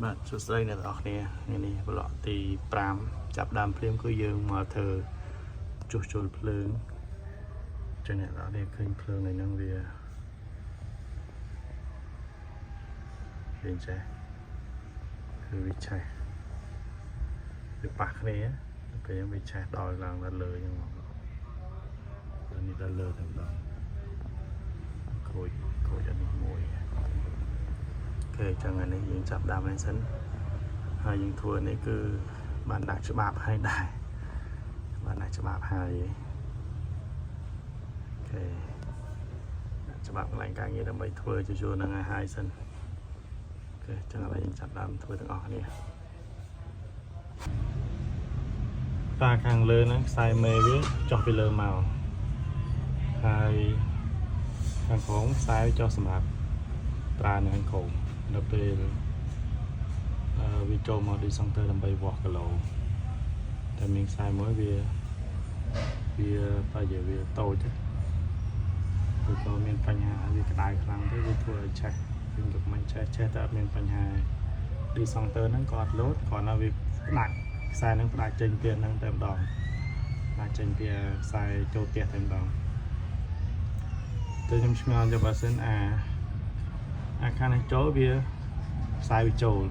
បាទសួស្តីអ្នកទាំងអស់គ្នាថ្ងៃនេះប្លុកទី5ចាប់ដើមភ្លាមគឺយើងមកធ្វើជួសជុលភ្លើងចឹងអ្នកទាំងអស់គ្នាឃើញភ្លើងនៅហ្នឹងវាចេះគឺវាឆេះវាប៉ះគ្នាពេលវាឆេះដល់ឡើងដល់លើចឹងមកនេះដល់លើតែម្ដងក្រួយអានេះមួយអូខេចឹងអានេះយើងចាប់ដើមហើយសិនហើយយើងធ្វើនេះគឺបានដាក់ច្បាប់ឲ្យដែរបានដាក់ច្បាប់ហើយអូខេដាក់ច្បាប់កន្លែងការងារដើម្បីធ្វើជួសជុលនឹងឲ្យហើយសិនអូខេចឹងឥឡូវយើងចាប់ដើមធ្វើទាំងអស់គ្នាតាខាងលើហ្នឹងខ្សែមេវាចុះពីលើមកហើយខាងក្រោមខ្សែចុះសម្រាប់ប្រើនៅខាងក្រោមដល់ពេលវាចូលមកឌីសង់ទ័រដើម្បីវាស់គីឡូតែមានខ្សែមួយវាប្រហែលវាតូចគឺក៏មានបញ្ហាវាក្តៅខ្លាំងទៅវាធ្វើឲ្យឆេះវិញក៏មិនឆេះតែអត់មានបញ្ហាឌីសង់ទ័រហ្នឹងក៏អត់លោតគ្រាន់តែវាផ្ដាច់ខ្សែហ្នឹងផ្ដាច់ចេញពីហ្នឹងតែម្ដងផ្ដាច់ចេញពីខ្សែចូលផ្ទះតែម្ដងទៅខ្ញុំឆ្ងល់យកបើសិនអាខាងនេះចូលវាខ្សែវាចូល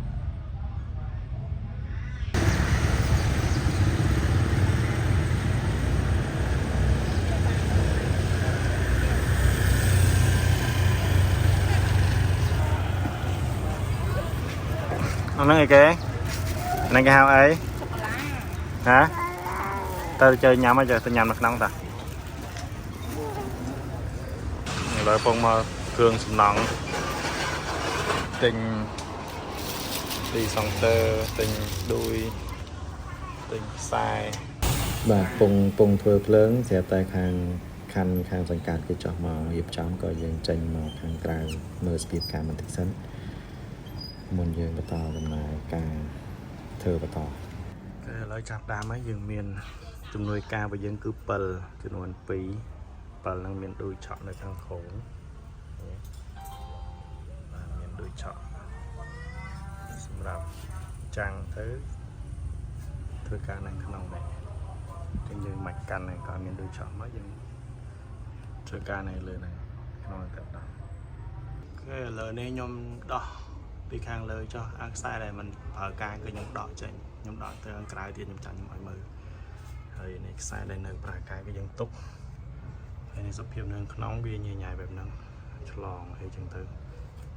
ហ្នឹងអីគេហ្នឹងគេហៅអីហ៎ទៅchơiញ៉ាំហើយទៅញ៉ាំនៅក្នុងតាឥឡូវពងមកគ្រឿងសំណង់ទិញទីសង់ទ័រទិញដួយទិញខ្សែបាទពងធ្វើភ្លើងស្រាប់តែខាងសង្កាត់គេចោះមករៀបចំក៏យើងចេញមកខាងក្រៅមើលស្ពីបការបន្តិចសិនមុនយើងបន្តដំណើរការធ្វើបន្តឥឡូវចាប់ដើមហើយយើងមានជំនួយការរបស់យើងគឺ7ចំនួន2 7ហ្នឹងមានដួយឆក់នៅខាងក្រោមបាទមានដួយឆក់សម្រាប់ចាំងទៅធ្វើការនៅក្នុងនេះចឹងយើងមិនកាន់ហ្នឹងក៏មានដួយឆក់មកយើងធ្វើការនៅលើហ្នឹងក្នុងទឹកដោះអូខេឥឡូវនេះខ្ញុំដោះពីខាងលើចុះអាខ្សែដែលมันប្រើការគឺខ្ញុំដកចេញខ្ញុំដកទៅខាងក្រៅទៀតខ្ញុំចាក់ខ្ញុំឲ្យមើលហើយនេះខ្សែដែលនៅប្រើការគឺយើងទុកហើយនេះសុខភាពនៅក្នុងវាញញ៉ៃបែបហ្នឹងឆ្លងអីចឹងទៅ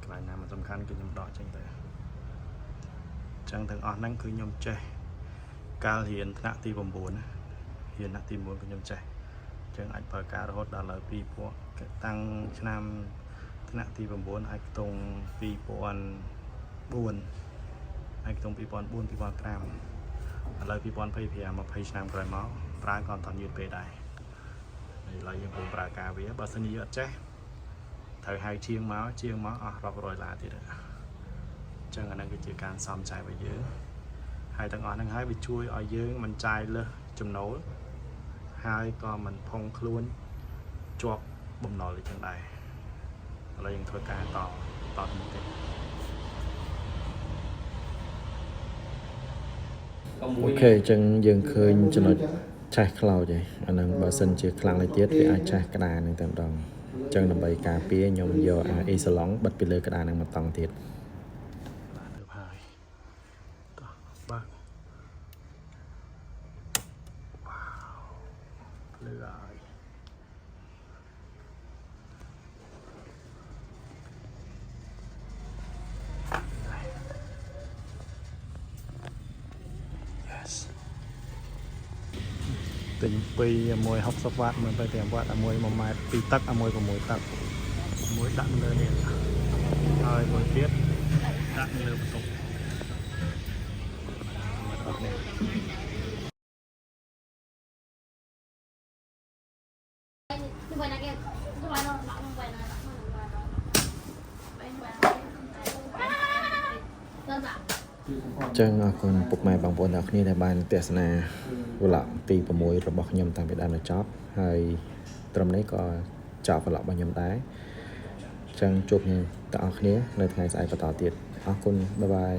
កន្លែងណាមិនសំខាន់គឺខ្ញុំដកចេញទៅអញ្ចឹងទាំងអស់ហ្នឹងគឺខ្ញុំចេះកាលរៀនថ្នាក់ទី9រៀនថ្នាក់ទី9គឺខ្ញុំចេះអញ្ចឹងអាចប្រើការរហូតដល់ឥឡូវ2តាំងឆ្នាំថ្នាក់ទី9អាចខ្ទង់2004អាចខ្ទង់2004 2005ឥឡូវ2025 20ឆ្នាំក្រោយមកប្រើក៏អត់យឺតពេកដែរឥឡូវយើងកំពុងប្រើការវាបើសិនជាអត់ចេះត្រូវហៅជាងមកអស់រាប់រយឡាទៀតអញ្ចឹងអាហ្នឹងគឺជាការសំចៃរបស់យើងហើយទាំងអស់ហ្នឹងហើយវាជួយឲ្យយើងមិនចាយលើសចំណូលហើយក៏មិនផុងខ្លួនជាប់បំណុលអីចឹងដែរឥឡូវយើងធ្វើការតទៅមុខទៀតអូខេអញ្ចឹងយើងឃើញចំណុចឆេះខ្លោចហើយអាហ្នឹងបើសិនជាខ្លាំងទៅទៀតវាអាចឆេះក្តារហ្នឹងតែម្ដងអញ្ចឹងដើម្បីការពារខ្ញុំយកអេសាឡុងបិទពីលើក្តារហ្នឹងមកតង់ទៀតហើយតោះបើកវ៉ាវភ្លឺហើយទិញ2មួយ60វ៉ាត់125វ៉ាត់មួយ1ម៉ែត្រ2ទឹកមួយ6ទឹកមួយដាក់លើនេះហើយមួយទៀតដាក់លើបន្ទប់អត់នេះចឹងអរគុណពុកម៉ែបងប្អូនទាំងអស់គ្នាដែលបានទស្សនាវឡុកទី6របស់ខ្ញុំតាំងពីដើមដល់ចប់ហើយត្រឹមនេះក៏ចប់វឡុករបស់ខ្ញុំដែរចឹងជួបគ្នាទាំងអស់គ្នានៅថ្ងៃស្អែកបន្តទៀតអរគុណបាយបាយ